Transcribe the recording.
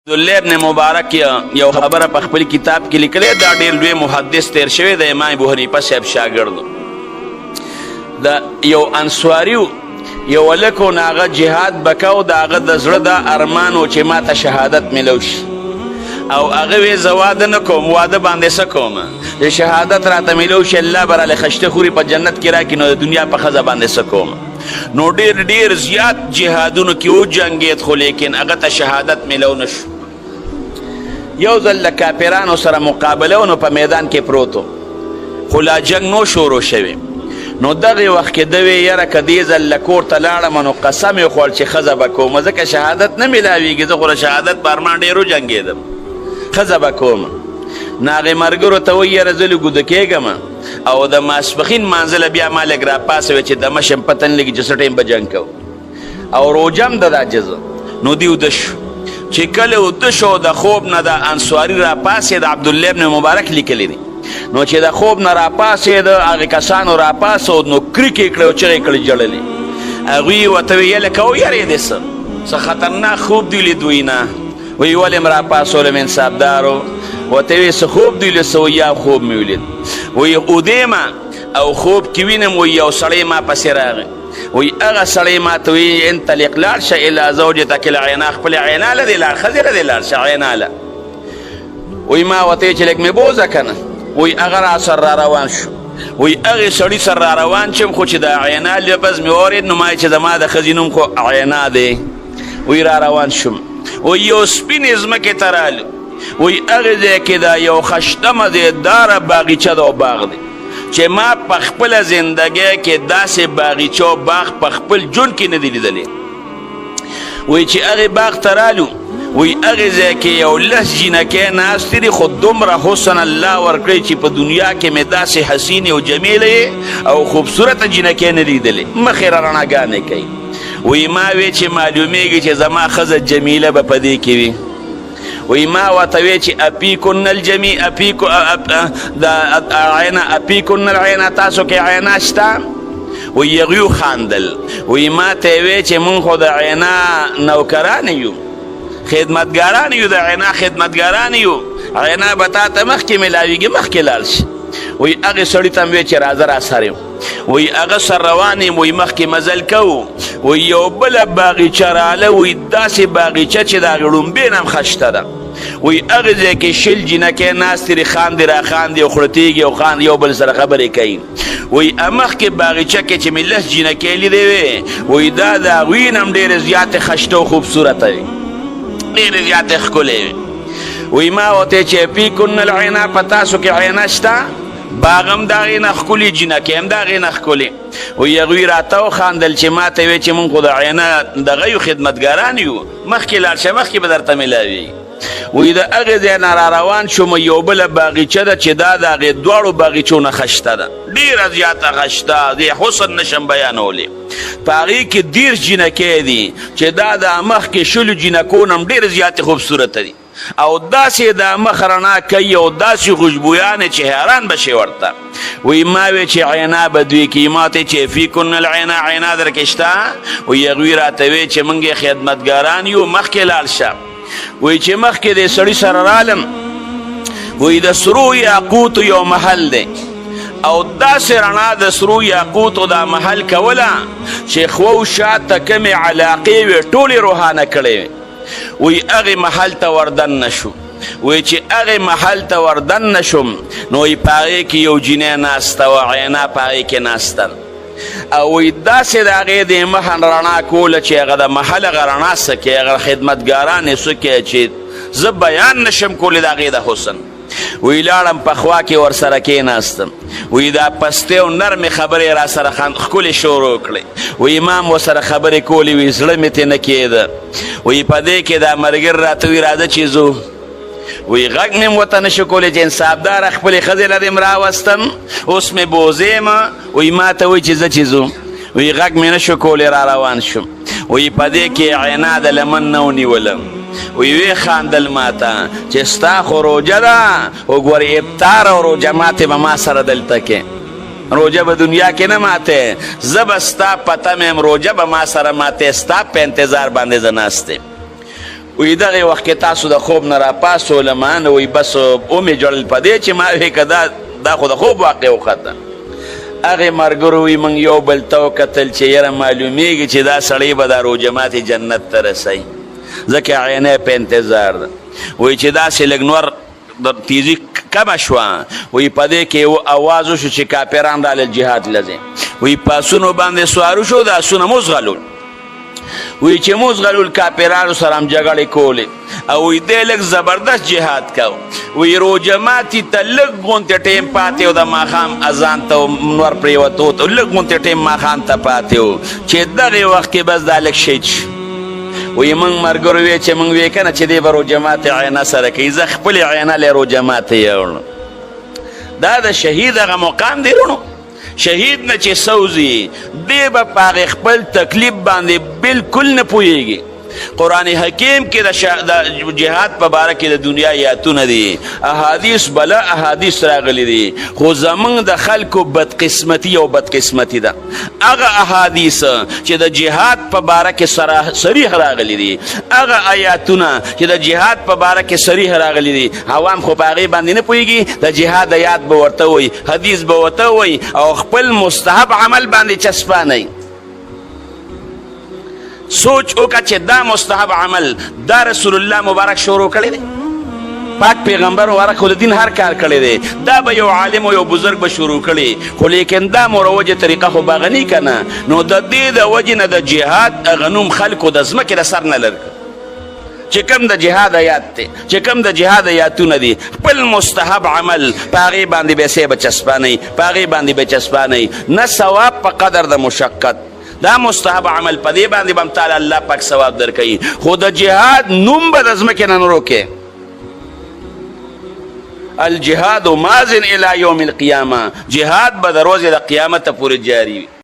عبدالله ابن مبارک یو خبره په خپل کتاب کې لیکلې دا ډېر لوی محدث تیر شوی د امام ابو حنیفه صاحب شاګرد د یو انصاري یو هلک و نو هغه جهاد به کوو د هغه د زړه دا ارمان و چې ما ته شهادت میلو شي او هغه وی زه واده نه کوم واده باندې څه کوم چې شهادت راته میلو شي الله به راله خشته خوري په جنت کې راکړي نو د دنیا په ښځه باندې څه کوم نو ډېر زیات جهادونو کې وجنګېد خو لیکن هغه ته شهادت میلو نه شو یو ځل له کافرانو سره مقابله و نو په میدان کې پروت و خو لا جنګ نو شروع شوی نو دغې وخت کې ده وی یاره که دې ځل له کور ته لاړم نو قسم یې خوړ چې ښځه به کوم ځکه شهادت نه میلاویږي زه خو له شهادت په ارمان ډېر وجنګېدم ښځه به کوم نو هغې ملګرو ته وایي یاره زه لږ اوده کېږم او د ماسپښین مانځله بیا ما لږ راپاسوی چې دمه شم پته نه لګي چې څه ټایم به جنګ کوو او روژه هم ده دا جزه نو دی اوده شو چې کله اوده شو د خوب نه د انصاري راپاسېد عبدالله ابن مبارک لیکلی دی نو چې د خوب نه راپاسېد هغې کسانو راپاسود نو کرک یې کړی او چغې کړی جړلې هغوی ورته ویې لکه ویرېدې څه خطرناک خوب دی لید وایي نه وایي ولې م راپاسولم انصافدارو ورته ویې څه خوب دی لید څه وایي خوب مې ولید وایي اودې ما او خوب کې وینم وایي یو سړی ما پسې راغی وی هغه سړی ما ته وی انطلق لاړ شه الی زوجتک العینا خپلې عینا له دې لاړ ښځې له دې لاړ شه عینا له وی ما ورته چې لږ مې بوځه که نه وی هغه را سره را روان شو وی هغې سړي سره را روان شم خو چې د عینا لفظ مې واورېد نو ما چې زما د ښځې نوم خو عینا دی وی را روان شم وی یو سپینې ځمکې ته رالو وی هغې ځای کې دا یو خشته مزېداره باغیچه ده او باغ دی چې ما په خپله زندګۍ کې داسې باغیچه او باغ په خپل ژوند کې نه دی لیدلی وایي چې هغې باغ ته رالو وایي هغې ځای کې یو لس جینکۍ ناستې دي خو دومره حسن الله ورکړی چې په دنیا کې مې داسې حسینې او جمیلې او خوبصورته جینکۍ نه لیدلې مخې را رڼاګانې کوي وایي ما وی چې معلومیږي چې زما ښځه جمیله به په دې کې وي وی ما ورته وی چې اپیکن العینا تاسو کې عینا شته وی هغوی وخاندل وی ما ته یې وی چې مونږ خو د عینا نوکران یو خدمتګاران یو د عینا خدمتګاران یو عینا به تا ته مخکې میلاویږي مخکې لاړ شي وی هغې سړي ته م وی چې راځه راسره وی هغه سر روان یم وی مخکې مزل کوو وی یو بله باغیچه راله وی داسې باغیچه چې د هغې ړومبې نه هم خشته ده وی هغې ځای کې شل جینکۍ ناستې دي خاندې راخاندې او خړتېږي او خاندې یو بل سره خبرې کوي وی مخکې باغیچه کې چې مې لس جینکۍ لیدې وې وی دا د هغوی نه هم ډېرې زیاتې خشته او خوبصورته وي ډېرې زیاتې ښکلې وي وی ما ورته چې فیکن العینا په تاسو کې عینا شته باغ هم د هغې نه ښکلي جینکۍ هم د هغې نه ښکلې وی هغوی راته وخاندل چې ما ته وی چې مونږ خو د عینا دغه یو خدمتګاران یو مخکې لاړ شه مخکې به درته میلاوي وی د هغې ځای نه را روان شوم یو بله باغیچه ده چې دا د هغې دواړو باغیچو نه خشته ده ډېره زیاته خشته دې حسن نشم بیانولی په هغې کې 30 جینکۍ دي چې دا د مخکې شلو جینکو نه هم ډېرې زیاتې خوبصورته دي او داسې د مخ رڼا کوي او داسې خوشبویانې چې حیران به شي ورته وی ما وی چې عینا به دوی کې ما ته چې فیکن العینا عینا در کې شته وی هغوی راته وی چې موږ یې خدمتګاران یو مخکې لاړ شه وی چې مخکې د سړي سره رالم وی د سرو یاقوتو یو محل دی او داسې رڼا د سرو یاقوتو دا محل کوله چې خو شاته کمې علاقې وې ټولې روښانه کړې وی هغې محل ته وردن نشو وی چې هغې محل ته وردن نشم نو وی په هغې کې یو جینۍ ناسته وه عینا په هغې کې ناسته او وی داسې د هغې د مخه رڼا کوله چې هغه د محل هغه رڼا څه کوي هغه خدمتګاران یې څه کوي چې زه بیان نشم کولی د هغې د حسن وی لاړم په خوا کې ورسره کېناستم وی دا پستې او نرمې خبرې را سره ښکلې شروع کړې وی امام ورسره خبرې کولې وی زړه مې ترې نه کېده وی په دې کې دا ملګري راته وی راځه چې ځو وی غږ مې ورته نشو کولی چې انصافداره خپلې ښځې له دې م راوستم اوس مې بوځېم وی ما ته وی چې زه چې ځو وی غږ مې نشو کولی را روان شم وی په دې کې عینا د لمن نه ونیولم وی خاندل ما ته چې ستا خو روژه ده وګورې افطار او روژه ماتې به ما سره دلته کې روژه به دنیا کې نه ماتې زه به ستا پته مې یم روژه به ما سره ماتې ستا په انتظار باندې زه ناست یم وی دغه وخت کې تاسو د خوب نه راپاڅول ما نه وی بس ومې جوړل په دې چې ما وی که دا خو د خوب واقع وخته هغې ملګرو وی موږ یو بل ته وکتل چې یاره معلومیږي چې دا سړی به دا روجمات جنت ته رسوي ځکه عینه په انتظار ده وی چې داسې لږ نور د تیزي کمه شوه وی په دې کې یو اواز وشو چې کافران رالل جهاد لځي وی په آسونو باندې سوارو شو د آسونه مزغلول وی چې مزغلول کافرانو سره هم جګړې کولې او وی دی لږ زبردست جهاد کو وی روجماتي ته لږ غونتې ټیم پاتې و د ماښام اذان ته نور پرېوتو ته لږ غونتې ټیم ماښام ته پاتې و چې دغې وخت کې بس دا لږ شهید شو وی موږ ملګرو وی چې موږ وی که نه چې دی به روجمات عینه سره کوي زه خپلې عینه لی روجمات یوړم دا د شهید هغه مقام دی رونو شهید نه چې سوزي دی به په هغې خپل تکلیف باندې بالکل نه پوهیږي قرآن حکیم کې د جهاد په باره کې د دنیا آیاتونه دي احادیث بله احادیث راغلی دي خو زمونږ د خلکو بدقسمتي او بدقسمتي ده هغه احادیث چې د جهاد په باره کې صریح راغلی دي هغه آیاتونه چې د جهاد په باره کې صریح راغلی دي عوام خو په هغې باندې نه پوهېږي د جهاد آیات به ورته وایي حدیث به ورته وایي او خپل مستحب عمل باندې چسپانئ سوچ وکړه چې دا مستحب عمل دا رسول الله مبارک شروع کړی دی پاک پیغمبر مبارک خو د دین هر کار کړی دی دا به یو عالم او یو بزرگ به شروع کړي خو لیکن دا مروجه طریقه خو به غني که نه نو د دې د وجې نه د جهاد هغه نوم خلکو د ځمکې د سر نه لر چې کم د جهاد آیات دی چې کم د جهاد آیاتونه دي خپل مستحب عمل په هغې باندې به یې به چسپانئ په هغې باندې به چسپانئ نه ثواب په قدر د مشقت دا مستحب عمل په دې باندې به هم تعالی الله پاک ثواب درکوي خو د جهاد نوم به د ځمکې نه نروکې الجهاد مازن الی یوم القیامه جهاد به د ورځې د قیامته پورې جاري وي